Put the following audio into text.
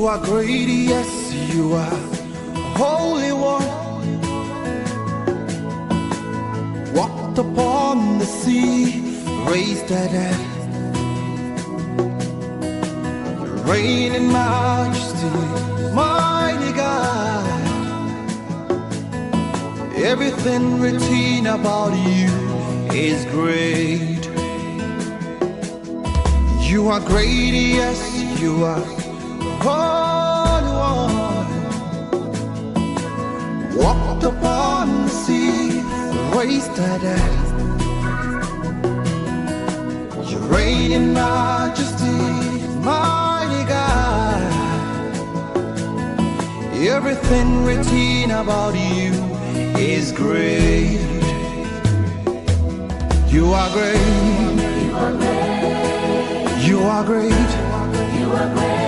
You are great, yes, you are Holy One. Walked upon the sea, raised the dead. You reign in majesty, mighty God. Everything written about you is great. You are great, yes, you are Holy One. Walked upon the sea, raised the dead. You reign in majesty, mighty God. Everything written about you is great. You are great. You are great. You are great. You are great.